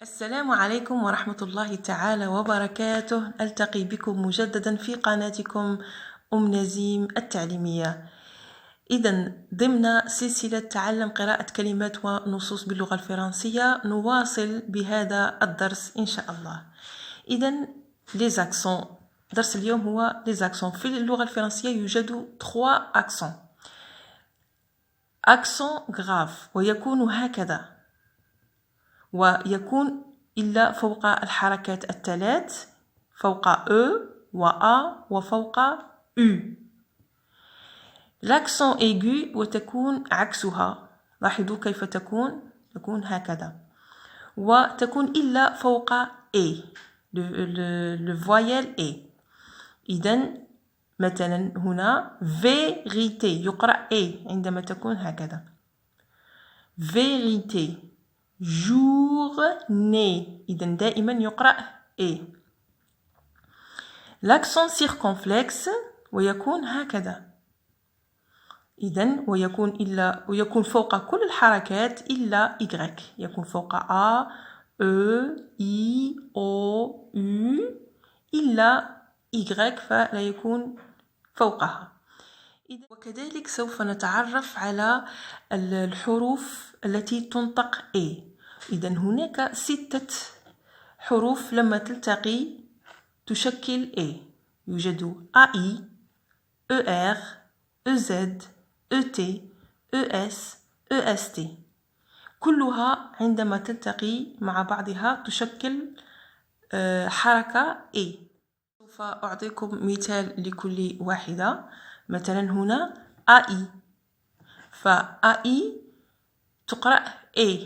السلام عليكم ورحمة الله تعالى وبركاته. ألتقي بكم مجددا في قناتكم أم نزيم التعليمية. إذن ضمن سلسلة تعلم قراءة كلمات ونصوص باللغة الفرنسية نواصل بهذا الدرس إن شاء الله. إذن les accents. درس اليوم هو les accents. في اللغة الفرنسية يوجد 3 accents. accent grave ويكون هكذا، ويكون إلا فوق الحركات الثلاث، فوق E و A وفوق U. l'accent aigu وتكون عكسها، لاحظوا كيف تكون هكذا، وتكون إلا فوق E le voyelle E. إذن مثلا هنا vérité يقرأ E عندما تكون هكذا vérité. journée إذن دائما يقرأ E. l'accent circonflexe ويكون هكذا، إذن ويكون فوق كل الحركات إلا Y، يكون فوق A E I O U إلا Y فلا يكون فوقها. وكذلك سوف نتعرف على الحروف التي تنطق A. إذن هناك 6 حروف لما تلتقي تشكل A. يوجد AI ER EZ ET ES EST، كلها عندما تلتقي مع بعضها تشكل حركة A. سوف أعطيكم مثال لكل واحدة. مثلا هنا AI، فAI تقرأ A.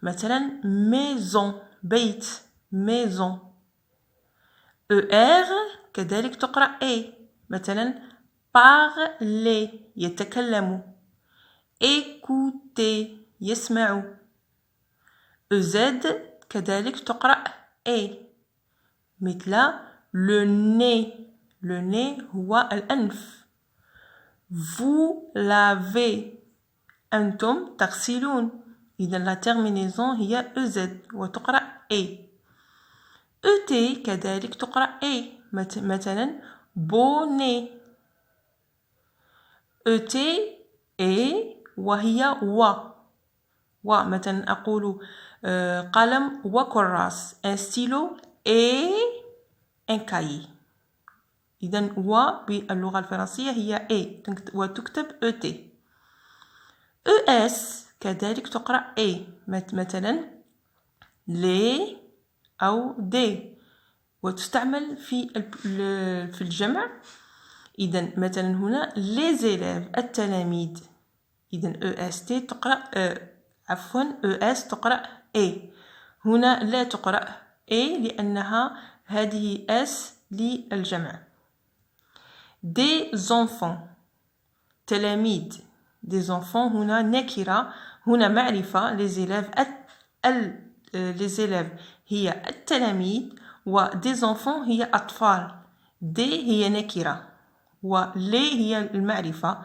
مثلا maison بيت maison. ER كذلك تقرأ A. مثلا parler يتكلم. écouter يسمع. EZ كذلك تقرأ A مثل le nez هو الأنف. vous lavez أنتم تغسلون، إذن la terminaison هي EZ وتقرأ A. ET كذلك تقرأ A مثلا bonnet. ET A وهي و مثلا أقول قلم وكراس un stylo et un cahier. إذن و باللغة الفرنسية هي A وتكتب ET. ES كذلك تقرأ A مثلا les أو des وتستعمل في الجمع. إذن مثلا هنا les élèves التلاميذ، إذن EST تقرأ ES تقرأ A. هنا لا تقرأ A لأنها هذه S للجمع. des enfants تلاميذ. des enfants هنا نكرة، هنا معرفة. les élèves هي التلاميذ و des enfants هي أطفال. des هي نكرة و les هي المعرفة.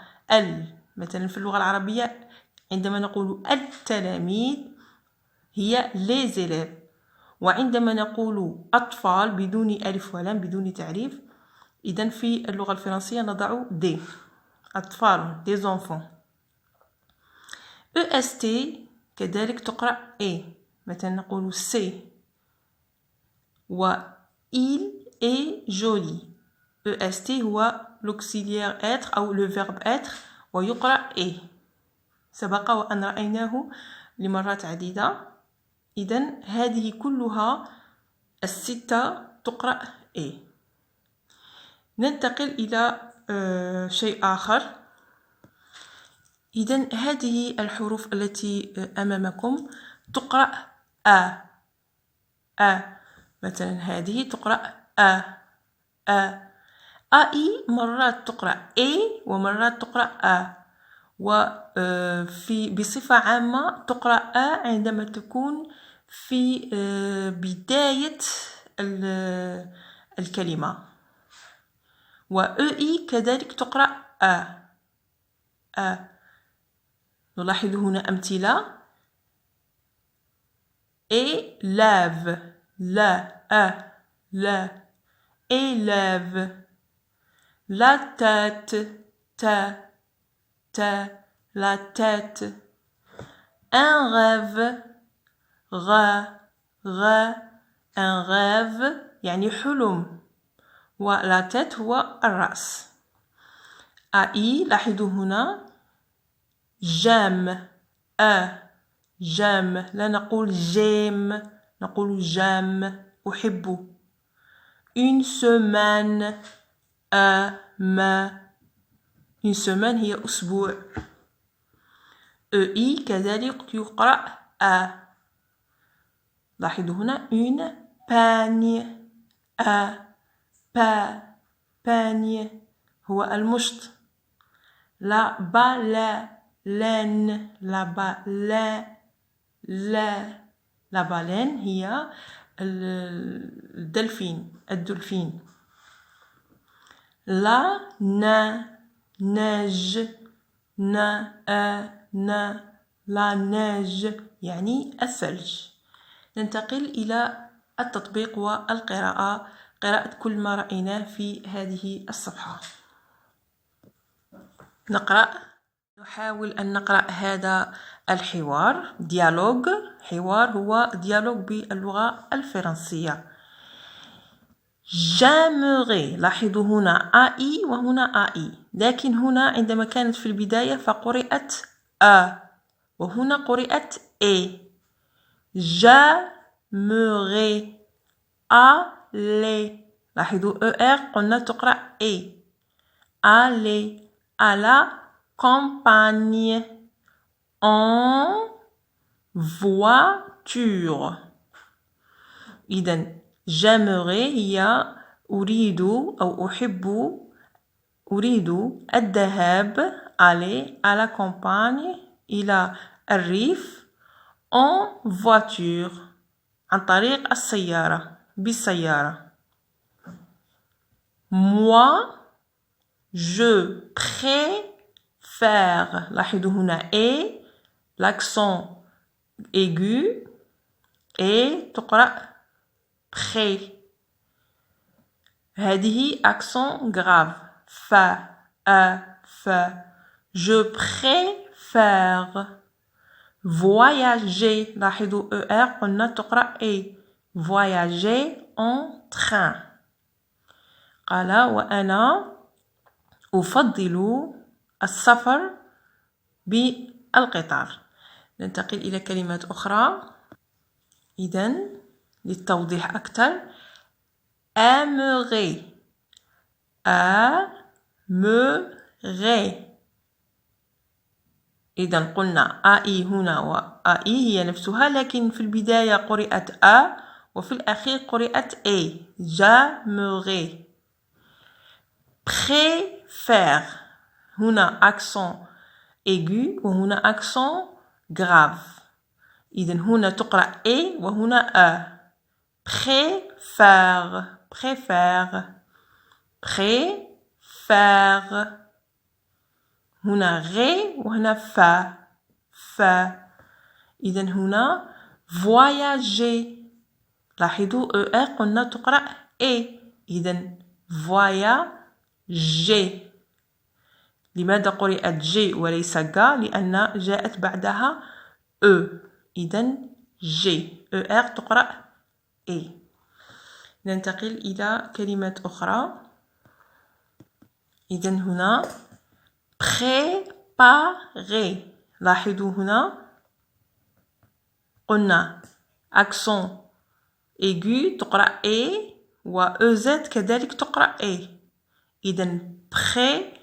مثلا في اللغة العربية عندما نقول التلاميذ هي les élèves، وعندما نقول أطفال بدون ألف ولام بدون تعريف، إذن في اللغة الفرنسية نضع des أطفال des enfants. EST كذلك تقرأ A مثلا نقول C و il est joli. EST هو l'auxiliaire être أو le verbe être ويقرأ A، سبق وأن رأيناه لمرات عديدة. إذن هذه كلها 6 تقرأ A. ننتقل إلى شيء آخر. إذن هذه الحروف التي أمامكم تقرأ A. مثلا هذه تقرأ A. AI مرات تقرأ A ومرات تقرأ A، بصفة عامة تقرأ A عندما تكون في بداية الكلمة. و EI كذلك تقرأ A. نلاحظ هنا أمثلة élève élève. La tête la tête. Un rêve un rêve يعني حلم، ولا tête هو الرأس. أي لاحظوا هنا جام جام، لا نقول جيم، نقول جام أحب. une semaine ما une semaine هي أسبوع. EI كذلك يقرأ لاحظوا هنا une peigne peigne هو المشط. la baleine la baleine هي الدولفين. la neige la neige يعني الثلج. ننتقل إلى التطبيق والقراءة، قراءة كل ما رأيناه في هذه الصفحة. نحاول أن نقرأ هذا الحوار. ديالوج، حوار هو ديالوج باللغة الفرنسية. j'aimerais، لاحظوا هنا AI وهنا AI، لكن هنا عندما كانت في البداية فقرأت وهنا قرأت j'aimerais aller، لاحظوا قلنا تقرأ aller à la campagne en voiture. إذن j'aimerais هي أريد أو أريد الذهاب aller à la campagne إلى الريف en voiture عن طريق بالسيارة. moi je préfère، لاحظوا هنا l'accent aigu تقرأ pré، هذه accent grave je préfère voyager، لاحظوا قلنا تقرأ voyager en train. قال وأنا أفضل السفر بالقطار. ننتقل إلى كلمات أخرى إذن للتوضيح أكثر. aimerait إذن قلنا AI هنا وAI هي نفسها، لكن في البداية قرأت وفي الأخير قرأت j'aimerais. préfère هنا accent aigu وهنا accent grave، إذن هنا تقرأ وهنا préfère هنا وهنا إذن هنا voyager، لاحظوا قلنا تقرأ إذن voyager. لماذا قرأت جي وليس جا؟ لأن جاءت بعدها إذن جي تقرأ ننتقل إلى كلمات أخرى. إذن هنا préparer، لاحظوا هنا قلنا accent aigu تقرأ و EZ كذلك تقرأ إذن préparer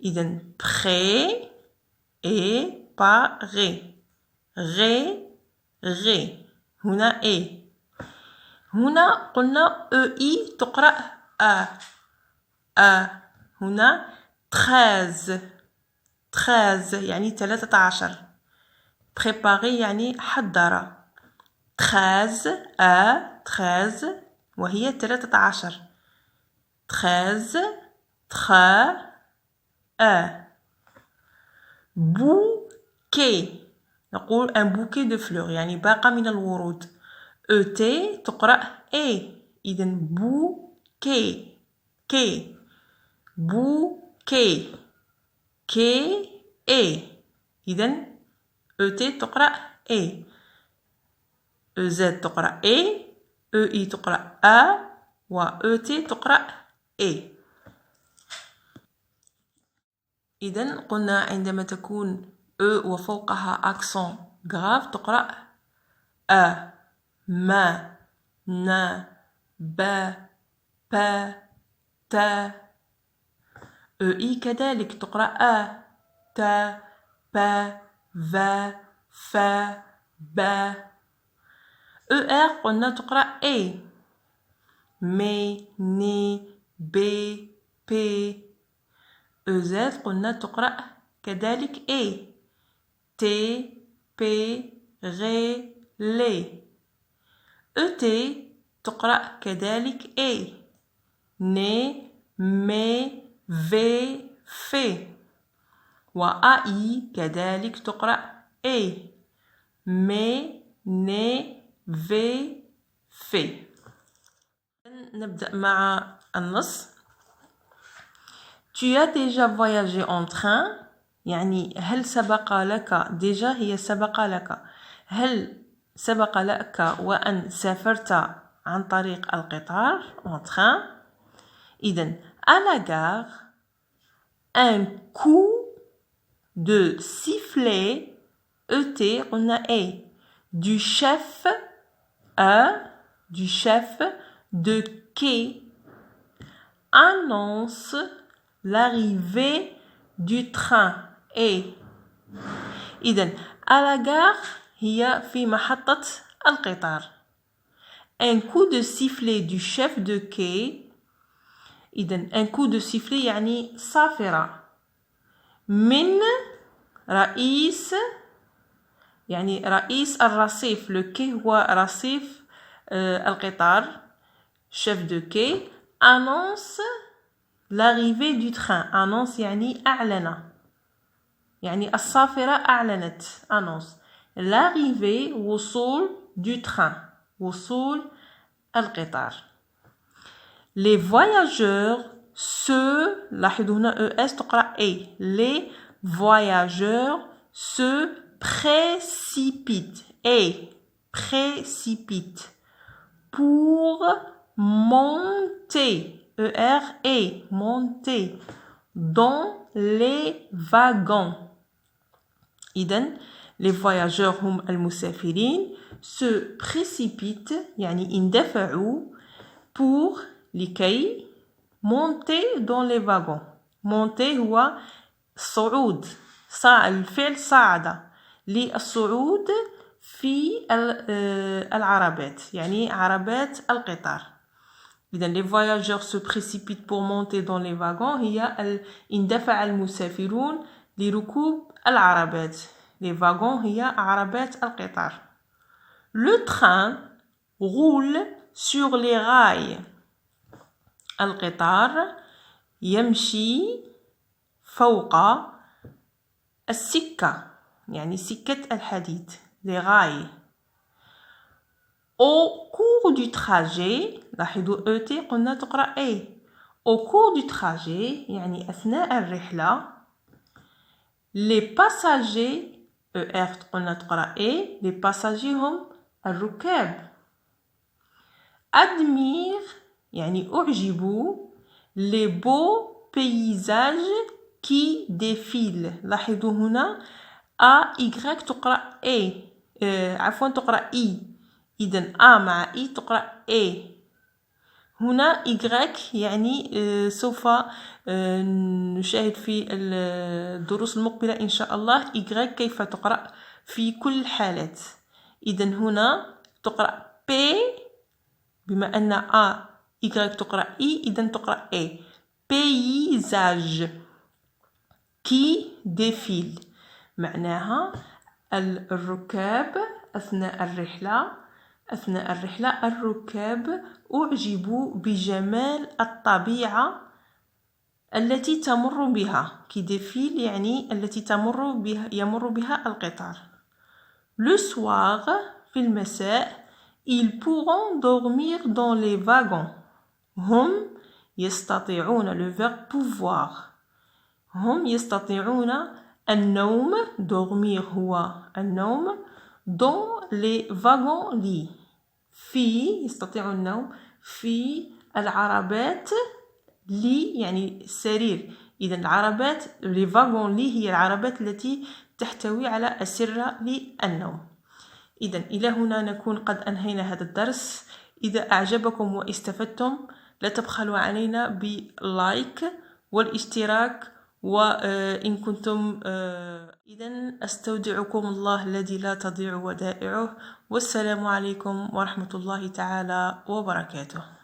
إذن هنا هنا قلنا EI تقرأ هنا 13 يعني 13. préparer يعني حضر. 13 وهي 13. 13 bouquet كي، نقول un bouquet de fleurs يعني باقة من الورود. ET تقرأ A، إذن بوكي كي بوكي كي A، إذن ET تقرأ A. EZ تقرأ A، EI تقرأ A، و ET تقرأ A. إذن قلنا عندما تكون E وفوقها accent grave تقرأ أ، ما، ن، ب، ب، ت. EI كذلك تقرأ أ، ت، ب، ف، ف، ب. ER قلنا تقرأ A، مي، ني، بي، بي. EZ قلنا تقرأ كذلك A، تي، بي، غي، لي. ET تقرأ كذلك A، ني، مي، في، في. و AI كذلك تقرأ A، مي، ني، في، في. نبدأ مع النص. Tu as déjà voyagé en train، يعني هل سبق لك، déjà هي سبق لك، هل سبق لك وأن سافرت عن طريق القطار en train. إذن à la gare un coup de sifflet ET قلنا A du chef de quai annonce l'arrivée du train A. إذن à la gare هي في محطة القطار. Un coup de sifflet du chef de quai. إذن un coup de sifflet يعني صافرة من رئيس، يعني رئيس الرصيف. le quai هو رصيف القطار. chef de quai annonce l'arrivée du train. annonce يعني أعلن، يعني الصافرة أعلنت. annonce l'arrivée وصول du train، وصول القطار. les voyageurs se، لاحظوا هنا ES تقرأ A. les voyageurs se précipitent A، précipitent pour monter ER monter dans les wagons. إذن les voyageurs هم المسافرين se précipitent يعني اندفعوا pour لكي monter dans les wagons. monter هو الصعود، الفعل صعد، للصعود في العربات، يعني عربات القطار. إذن les voyageurs se précipitent pour monter dans les wagons هي اندفع المسافرون لركوب العربات. les wagons هي عربات القطار. le train roule sur les rails. القطار يمشي فوق السكة، يعني سكة الحديد. les rails. au cours du trajet، لاحظوا ET قلنا تقرأ A. au cours du trajet يعني أثناء الرحلة. les passagers ER قلنا تقرأ A. les passagers هم الركاب. admire يعني أعجبوا les beaux paysages qui défilent. لاحظوا هنا A Y تقرأ A، عفوا تقرأ E. إذن A مع E تقرأ A. هنا Y يعني سوف نشاهد في الدروس المقبلة إن شاء الله Y كيف تقرأ في كل الحالات. إذن هنا تقرأ P، بما أن A Y تقرأ E إذن تقرأ A. paysage qui défile معناها الركاب أثناء الرحلة الركاب أعجبوا بجمال الطبيعة التي تمر بها qui défile يعني التي يمر بها القطار. Le soir في المساء ils pourront dormir dans les wagons. هم يستطيعون le verbe pouvoir. هم يستطيعون النوم dormir هو النوم dans les wagons لي يستطيعون النوم في العربات لي يعني السرير. إذا العربات les wagons لي هي العربات التي تحتوي على أسرة للنوم. إذا إلى هنا نكون قد أنهينا هذا الدرس. إذا أعجبكم واستفدتم لا تبخلوا علينا باللايك والاشتراك وإن كنتم إذا أستودعكم الله الذي لا تضيع ودائعه، والسلام عليكم ورحمة الله تعالى وبركاته.